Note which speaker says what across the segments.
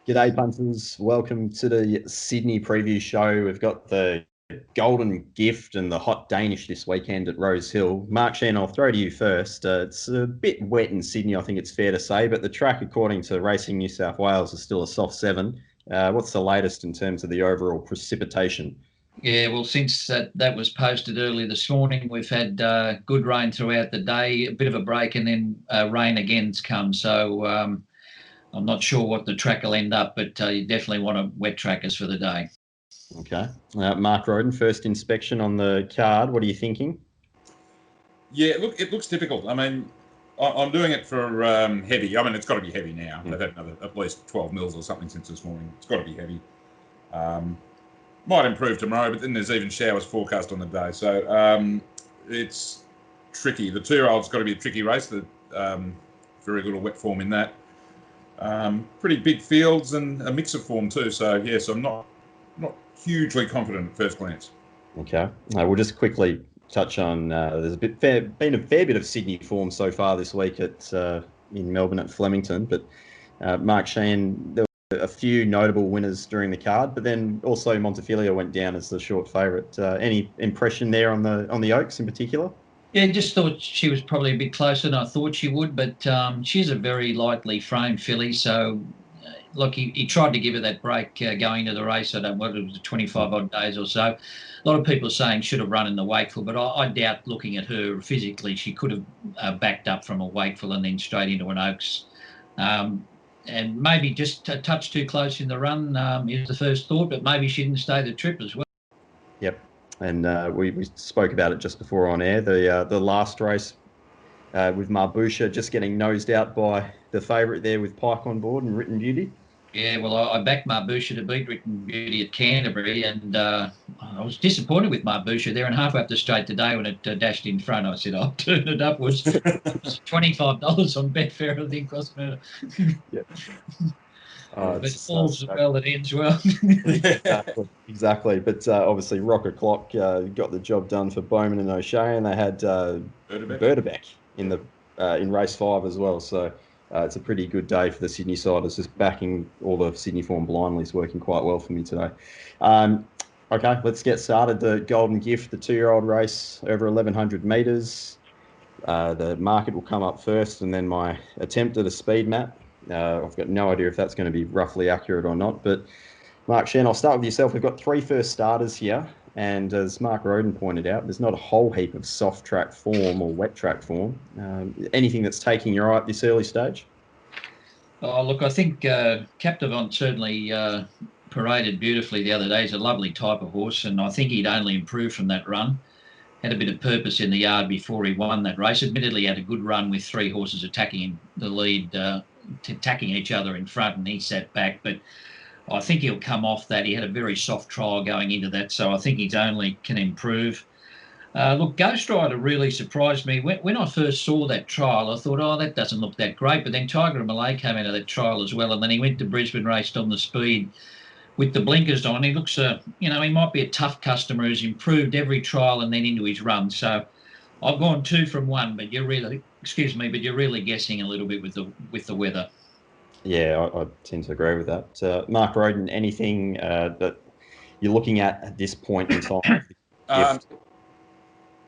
Speaker 1: G'day, punters. Welcome to the Sydney preview show. We've got the Golden Gift and the Hot Danish this weekend at Rosehill. Mark Shean, I'll throw to you first. It's a bit wet in Sydney, I think it's fair to say, but the track, according to Racing New South Wales, is still a soft 7. What's the latest in terms of the overall precipitation?
Speaker 2: Yeah, well, since that was posted early this morning, we've had good rain throughout the day, a bit of a break, and then rain again's come. So I'm not sure what the track will end up, but you definitely want to wet trackers for the day.
Speaker 1: Okay. Mark Rhoden, first inspection on the card. What are you thinking?
Speaker 3: Yeah, look, it looks difficult. I mean, I'm doing it for heavy. I mean, it's got to be heavy now. They've had at least 12 mils or something since this morning. It's got to be heavy. Might improve tomorrow, but then there's even showers forecast on the day. So it's tricky. The 2-year-old's got to be a tricky race. Very little wet form in that. Pretty big fields and a mix of form too. So, yes, I'm not hugely confident at first glance.
Speaker 1: Okay. We'll just quickly touch on, there's been a fair bit of Sydney form so far this week in Melbourne at Flemington, but Mark Shean, there were a few notable winners during the card, but then also Montefilia went down as the short favourite. Any impression there on the Oaks in particular?
Speaker 2: Yeah, just thought she was probably a bit closer than I thought she would, but she's a very lightly framed filly. So, look, he tried to give her that break going into the race. I don't know what it was, 25 odd days or so. A lot of people are saying should have run in the Wakeful, but I doubt, looking at her physically, she could have backed up from a Wakeful and then straight into an Oaks. And maybe just a touch too close in the run is the first thought, but maybe she didn't stay the trip as well.
Speaker 1: Yep. And we spoke about it just before on air. The last race with Marbusha just getting nosed out by the favourite there with Pike on board and Written Beauty.
Speaker 2: Yeah, well, I backed Marbusha to beat Written Beauty at Canterbury, and I was disappointed with Marbusha there. And halfway up the straight today, when it dashed in front, I said, "I'll turn it upwards." It was $25 on Betfair, I think, wasn't it?
Speaker 1: Yeah.
Speaker 2: But it falls well, it ends well.
Speaker 1: Exactly. But obviously, Rocket Clock got the job done for Bowman and O'Shea, and they had Berdebeck in race 5 as well. So it's a pretty good day for the Sydney side. It's just backing all the Sydney form blindly is working quite well for me today. Okay, let's get started. The Golden Gift, the 2-year-old race over 1,100 metres. The market will come up first, and then my attempt at a speed map. I've got no idea if that's going to be roughly accurate or not. But Mark Shean, I'll start with yourself. We've got 3 first starters here. And as Mark Rhoden pointed out, there's not a whole heap of soft track form or wet track form. Anything that's taking your eye at this early stage?
Speaker 2: Oh, look, I think Captivant certainly paraded beautifully the other day. He's a lovely type of horse, and I think he'd only improved from that run. Had a bit of purpose in the yard before he won that race. Admittedly, had a good run with 3 horses attacking the lead, attacking each other in front, and he sat back. But I think he'll come off that. He had a very soft trial going into that, so I think he's only can improve. Look, Ghost Rider really surprised me. When I first saw that trial, I thought, oh, that doesn't look that great. But then Tiger and Malay came out of that trial as well, and then he went to Brisbane, raced on the speed with the blinkers on. He looks, he might be a tough customer who's improved every trial and then into his run. So I've gone 2 from 1, but you're really guessing a little bit with the weather.
Speaker 1: Yeah, I tend to agree with that. Mark Rhoden, anything that you're looking at this point in time?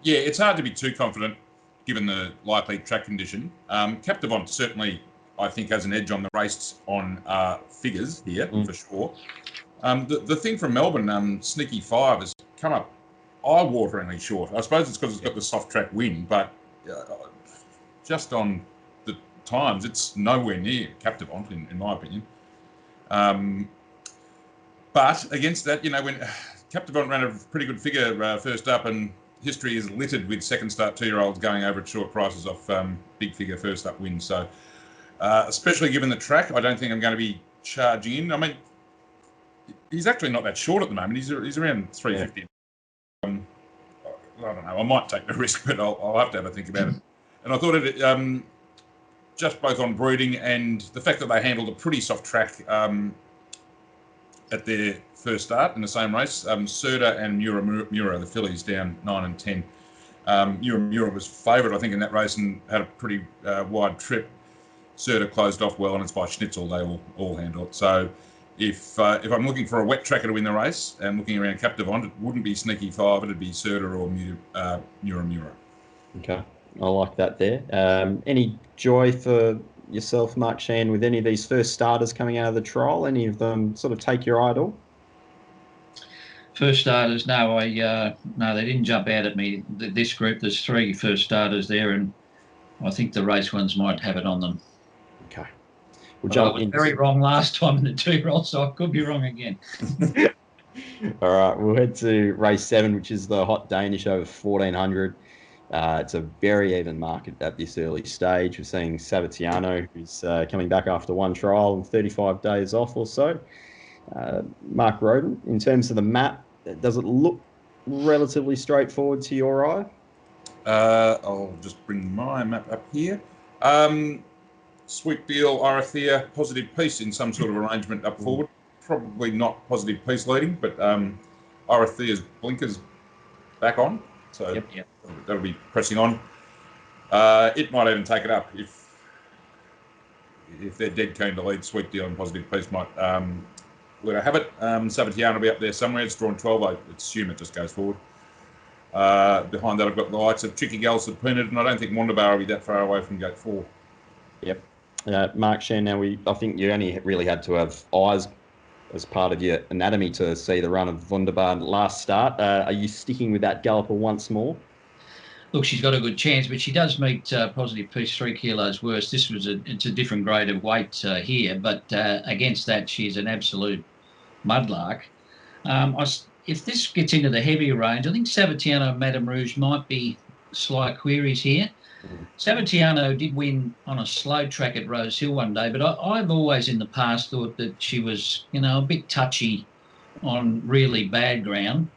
Speaker 3: Yeah, it's hard to be too confident given the likely track condition. Captivant certainly, I think, has an edge on the race on figures here, for sure. The thing from Melbourne, Sneaky 5, has come up eye-wateringly short. I suppose it's because it's got the soft track win, but just on the times, it's nowhere near Captivant, in my opinion. But against that, when Captivant ran a pretty good figure first up, and history is littered with second start 2-year-olds going over at short prices off big figure first up wins. So, especially given the track, I don't think I'm going to be charging in. I mean, he's actually not that short at the moment. He's around 350. Yeah. I don't know. I might take the risk, but I'll have to have a think about it. And I thought it just both on breeding and the fact that they handled a pretty soft track at their first start in the same race. Serta and Mura, the fillies, down 9 and 10. Mura was favourite, I think, in that race and had a pretty wide trip. Serta closed off well, and it's by Schnitzel. They all handle it. So if I'm looking for a wet tracker to win the race and looking around Captive On, it wouldn't be Sneaky Five, it'd be Serta or Mura.
Speaker 1: Okay, I like that there. Any joy for yourself, Mark Shean, with any of these first starters coming out of the trial? Any of them sort of take your eye at all?
Speaker 2: First starters, no, no, they didn't jump out at me. This group, there's 3 first starters there, and I think the race ones might have it on them.
Speaker 1: Okay.
Speaker 2: I was very wrong last time in the 2-year-old, so I could be wrong again.
Speaker 1: All right, we'll head to race 7, which is the Hot Danish over 1400. It's a very even market at this early stage. We're seeing Sabatiano, who's coming back after 1 trial and 35 days off or so. Mark Rhoden, in terms of the map, does it look relatively straightforward to your eye?
Speaker 3: I'll just bring my map up here. Sweet Deal, Orothea, Positive Peace in some sort of arrangement up forward. Probably not Positive Peace leading, but Orothea's blinkers back on. So yep. That'll be pressing on. It might even take it up if they're dead keen to lead. Sweet Deal and Positive Peace might let her have it. Sabatiano will be up there somewhere. It's drawn 12. I assume it just goes forward. Behind that, I've got the likes of Tricky Gals of Peanut, and I don't think Wonderbar will be that far away from gate 4.
Speaker 1: Yep. Mark Shean, now I think you only really had to have eyes as part of your anatomy to see the run of Wunderbar last start. Are you sticking with that galloper once more?
Speaker 2: Look, she's got a good chance, but she does meet Positive Peace 3 kilos worse. It's a different grade of weight here, but against that, she's an absolute mudlark. If this gets into the heavier range, I think Sabatiano and Madame Rouge might be slight queries here. Sabatiano did win on a slow track at Rosehill one day, but I've always in the past thought that she was, a bit touchy on really bad ground.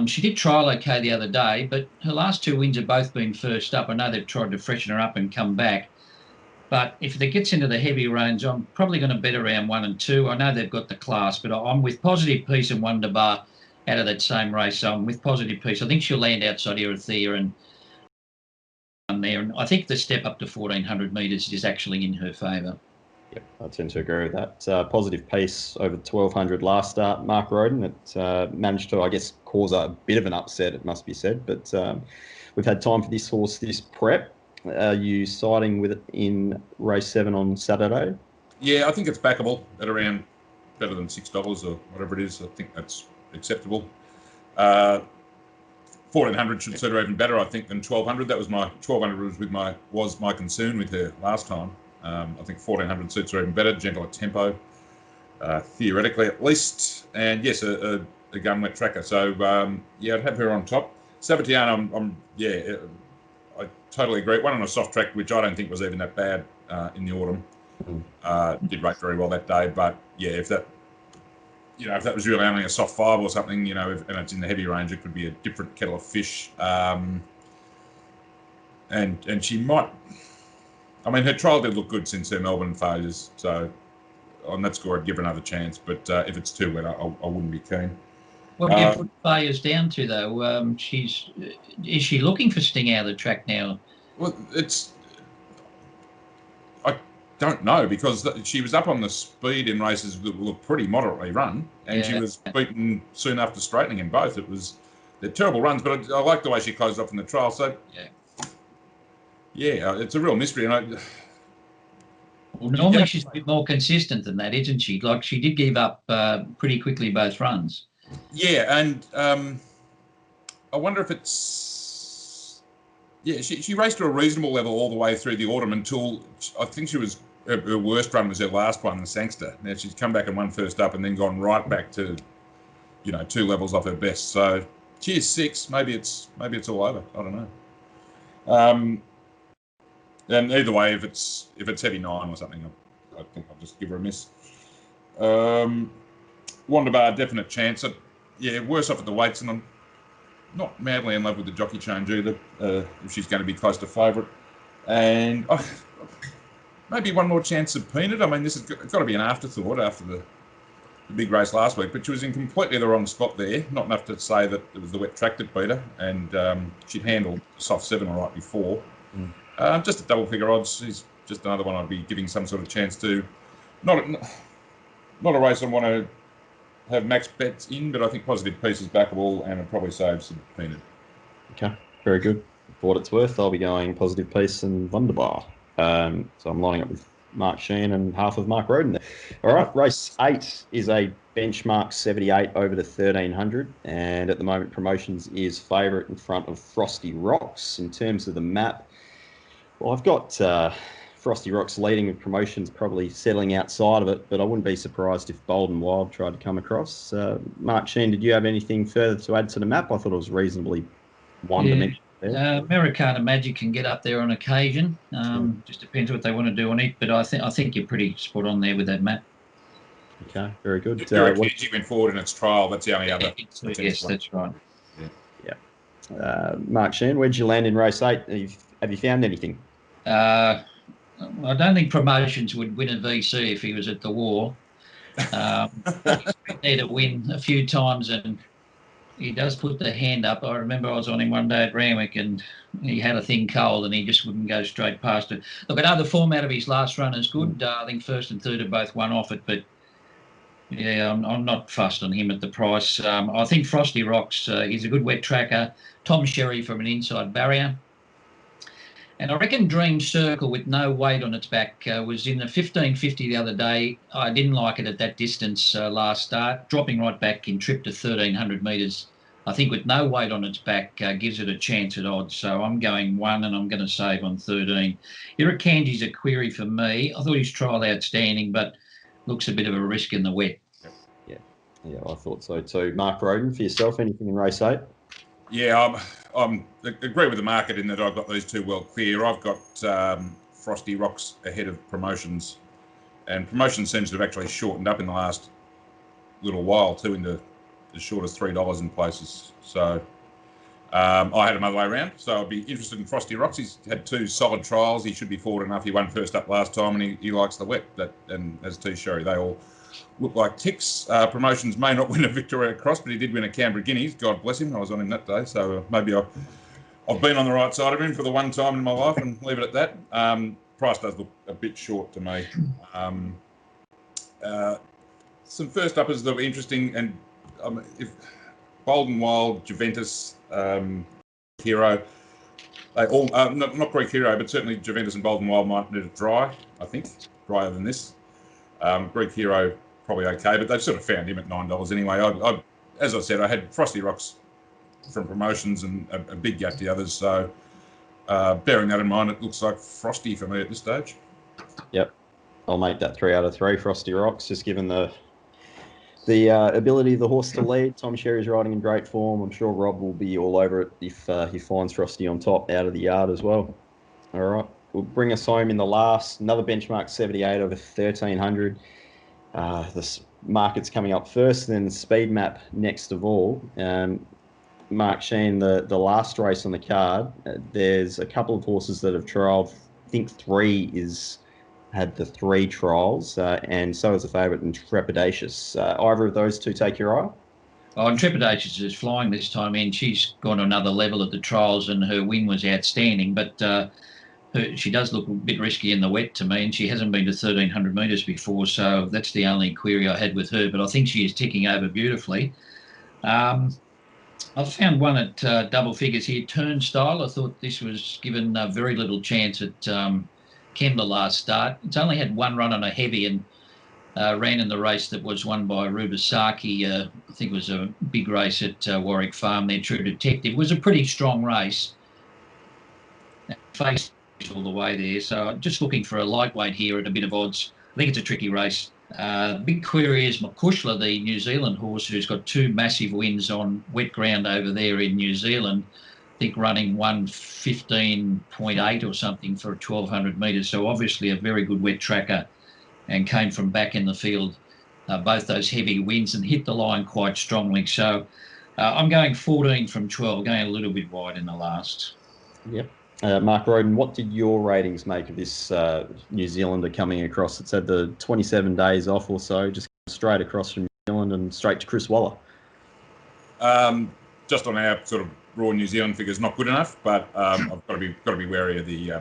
Speaker 2: She did trial okay the other day, but her last 2 wins have both been first up. I know they've tried to freshen her up and come back. But if it gets into the heavy range, I'm probably going to bet around 1 and 2. I know they've got the class, but I'm with Positive Peace and Wonderbar out of that same race. So I'm with Positive Peace. I think she'll land outside Orothea and there. And I think the step up to 1,400 metres is actually in her favour.
Speaker 1: Yep, I tend to agree with that. Positive Peace over 1,200 last start. Mark Rhoden, it managed to, I guess, cause a bit of an upset, it must be said. But we've had time for this horse, this prep. Are you siding with it in race 7 on Saturday?
Speaker 3: Yeah, I think it's backable at around better than $6 or whatever it is. I think that's acceptable. 1,400 should suit her even better, I think, than 1,200. That was my 1,200 was my concern with her last time. I think 1,400 suits her even better, gentle at tempo, theoretically at least. And yes, a gun wet tracker. So I'd have her on top. Sabatiano, I totally agree. One on a soft track, which I don't think was even that bad in the autumn. Did rate very well that day, but yeah, if that was really only a soft 5 or something, and it's in the heavy range, it could be a different kettle of fish. And she might. I mean, her trial did look good since her Melbourne failures, so on that score, I'd give her another chance. But if it's too wet, I wouldn't be keen.
Speaker 2: What do you put failures down to, though? Is she looking for Sting out of the track now?
Speaker 3: Well, I don't know, because she was up on the speed in races that were pretty moderately run, and she was beaten soon after straightening in both. They're terrible runs, but I like the way she closed off in the trial. So it's a real mystery. And
Speaker 2: normally she's a bit more consistent than that, isn't she? Like, she did give up pretty quickly both runs.
Speaker 3: Yeah, and I wonder if it's... Yeah, she raced to a reasonable level all the way through the autumn until I think her worst run was her last one, the Sangster. Now she's come back and won first up and then gone right back to, 2 levels off her best. So she is 6. Maybe it's all over. I don't know. And either way, if it's heavy 9 or something, I think I'll just give her a miss. Wonderbar, definite chance. Worse off at the weights, and I'm not madly in love with the jockey change either, if she's going to be close to favourite. And maybe one more chance of Peanut. I mean, this has got to be an afterthought after the big race last week, but she was in completely the wrong spot there. Not enough to say that it was the wet track that beat her, and she'd handled soft 7 all right before. Just at double figure odds, she's just another one I'd be giving some sort of chance to. Not not a race I want to have max bets in, but I think Positive Peace is backable and it probably saves some peanut.
Speaker 1: Okay, very good. For what it's worth, I'll be going Positive Peace and Wunderbar. So I'm lining up with Mark Shean and half of Mark Rhoden there. All right, race 8 is a benchmark 78 over to 1300, and at the moment Promotions is favourite in front of Frosty Rocks. In terms of the map, well, I've got Frosty Rocks leading with Promotions, probably settling outside of it, but I wouldn't be surprised if Bold and Wild tried to come across. Mark Shean, did you have anything further to add to the map? I thought it was reasonably one-dimensional.
Speaker 2: Americana Magic can get up there on occasion. Just depends what they want to do on it, but I think you're pretty spot on there with that map.
Speaker 1: Okay, very good.
Speaker 3: She went forward in its trial. That's the only other.
Speaker 2: Yes, that's right.
Speaker 1: Yeah. Mark Shean, where did you land in race 8? Have you found anything?
Speaker 2: I don't think Promotions would win a VC if he was at the War. He's been there to win a few times, and he does put the hand up. I remember I was on him one day at Randwick and he had a thing cold and he just wouldn't go straight past it. Look, I know the format of his last run is good. I think first and third are both one off it, but yeah, I'm not fussed on him at the price. I think Frosty Rocks is a good wet tracker. Tom Sherry from an inside barrier. And I reckon Dream Circle with no weight on its back was in the 1550 the other day. I didn't like it at that distance last start, dropping right back in trip to 1300 metres. I think with no weight on its back gives it a chance at odds. So I'm going 1 and I'm going to save on 13. Irukandji's a query for me. I thought his trial outstanding, but looks a bit of a risk in the wet.
Speaker 1: Yeah, I thought so too. Mark Rhoden, for yourself, anything in race 8?
Speaker 3: Yeah, I'm agree with the market in that I've got these two well clear. I've got Frosty Rocks ahead of Promotions, and Promotions seems to have actually shortened up in the last little while too, into as short as $3 in places. So I had another way around. So I'd be interested in Frosty Rocks. He's had 2 solid trials. He should be forward enough. He won first up last time, and he likes the wet. And as T Sherry, they all look like ticks. Promotions may not win a Victoria Cross, but he did win a Canberra Guineas. God bless him. I was on him that day, so maybe I've been on the right side of him for the one time in my life, and leave it at that. Price does look a bit short to me. Some first uppers that were interesting, and if Bold and Wild, Juventus, Hero, they all not Greek Hero, but certainly Juventus and Bold and Wild might need it dry. I think drier than this. Greek Hero probably okay, but they've sort of found him at $9 anyway. As I said, I had Frosty Rocks from Promotions and a big gap to the others. So bearing that in mind, it looks like Frosty for me at this stage.
Speaker 1: Yep, I'll make that 3 out of 3. Frosty Rocks, just given the ability of the horse to lead. Tom Sherry's riding in great form. I'm sure Rob will be all over it if he finds Frosty on top out of the yard as well. All right, will bring us home in the last, another benchmark 78 over 1300. The market's coming up first, then the speed map next of all. Mark Shean, the last race on the card, there's a couple of horses that have trialled. I think 3 had the 3 trials, and so is the favourite in Trepidatious. Either of those two take your eye?
Speaker 2: Oh, and Trepidatious is flying this time in. She's gone to another level at the trials, and her win was outstanding, but she does look a bit risky in the wet to me, and she hasn't been to 1,300 metres before, so that's the only query I had with her, but I think she is ticking over beautifully. I've found one at double figures here, Turnstile. I thought this was given very little chance at Kembla last start. It's only had 1 run on a heavy and ran in the race that was won by Rubasaki. I think it was a big race at Warwick Farm there, True Detective. It was a pretty strong race. Faced all the way there, so just looking for a lightweight here at a bit of odds. I think it's a tricky race. Big query is McCushla, the New Zealand horse, who's got 2 massive wins on wet ground over there in New Zealand. I think running 1:15.8 or something for 1,200 metres. So obviously a very good wet tracker, and came from back in the field, both those heavy wins, and hit the line quite strongly. So I'm going 14 from 12, going a little bit wide in the last.
Speaker 1: Yep. Mark Rhoden, what did your ratings make of this New Zealander coming across? It's had the 27 days off or so, just straight across from New Zealand and straight to Chris Waller.
Speaker 3: Just on our sort of raw New Zealand figures, not good enough, but I've got to be wary of the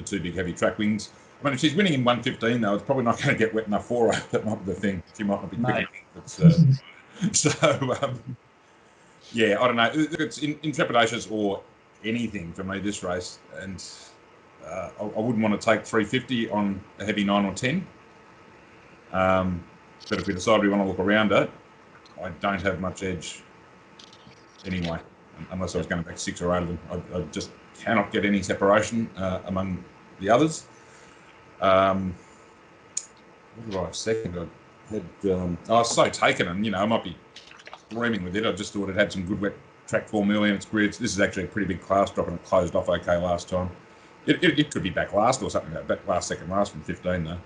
Speaker 3: 2 big heavy track wins. I mean, if she's winning in 1:15 though, it's probably not going to get wet enough for her. That might be the thing. She might not be quick enough. Yeah, I don't know. It's intrepidatious or anything for me this race, and I wouldn't want to take 350 on a heavy 9 or 10. But if we decide we want to look around it, I don't have much edge anyway, unless I was going to back 6 or 8 of them. I just cannot get any separation among the others. What did I have second? I was so taken, and I might be dreaming with it. I just thought it had some good wet track form early in its career. This is actually a pretty big class drop, and it closed off okay last time. It could be back last or something like that, back last, second last from 15 though.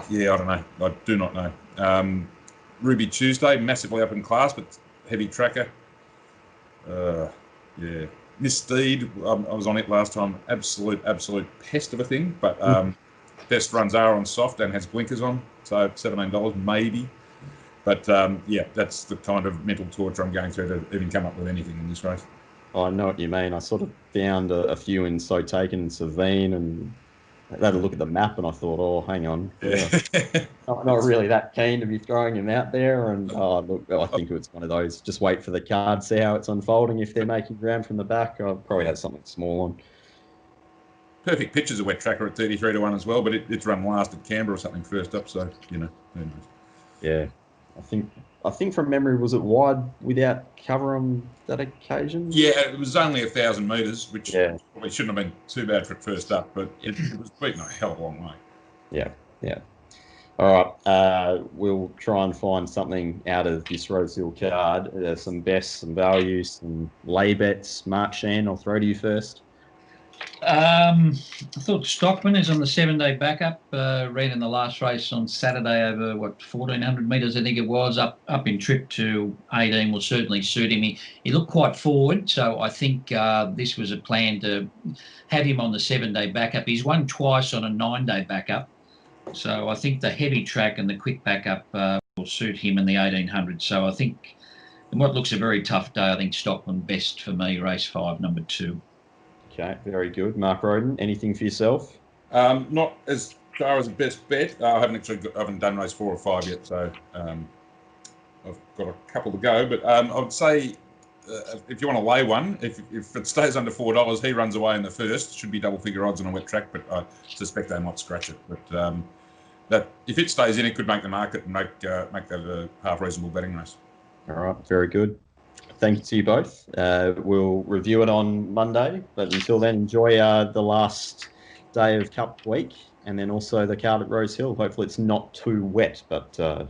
Speaker 3: Yeah, I don't know. I do not know. Ruby Tuesday, massively up in class, but heavy tracker. Yeah. Miss Steed, I was on it last time. Absolute pest of a thing, but best runs are on soft and has blinkers on, so $17 maybe. But yeah, that's the kind of mental torture I'm going through to even come up with anything in this race.
Speaker 1: I know what you mean. I sort of found a few in So Taken and Savine, and I had a look at the map, and I thought, oh, hang on. Yeah. not really that keen to be throwing him out there. And look, I think it's one of those. Just wait for the card, see how it's unfolding. If they're making ground from the back, I'll probably have something small on.
Speaker 3: Perfect pitch is a wet tracker at 33 to 1 as well, but it's run last at Canberra or something first up, so who knows.
Speaker 1: Yeah, I think from memory, was it wide without cover on that occasion?
Speaker 3: Yeah, it was only 1,000 metres, which probably shouldn't have been too bad for first up, but it was beaten a hell of a long way.
Speaker 1: Yeah. All right, we'll try and find something out of this Rosehill card. There's some bests, some values, some lay bets. Mark, Shean, I'll throw to you first.
Speaker 2: I thought Stockman is on the 7-day backup. Ran in the last race on Saturday over 1,400 metres, I think it was. Up in trip to 18 will certainly suit him. He looked quite forward, so I think this was a plan to have him on the 7-day backup. He's won twice on a 9-day backup, so I think the heavy track and the quick backup will suit him in the 1800. So I think in what looks a very tough day, I think Stockman best for me, race 5, number 2.
Speaker 1: Okay, very good. Mark Rhoden, anything for yourself?
Speaker 3: Not as far as a best bet. I haven't done race 4 or 5 yet, so I've got a couple to go. But I would say if you want to lay one, if it stays under $4, he runs away in the first. Should be double figure odds on a wet track, but I suspect they might scratch it. But that if it stays in, it could make the market and make that a half reasonable betting race.
Speaker 1: All right, very good. Thank you to you both. We'll review it on Monday, but until then, enjoy the last day of Cup week and then also the card at Rosehill. Hopefully it's not too wet, but I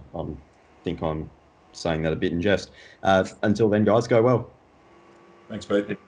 Speaker 1: think I'm saying that a bit in jest. Until then, guys, go well.
Speaker 3: Thanks, Pete.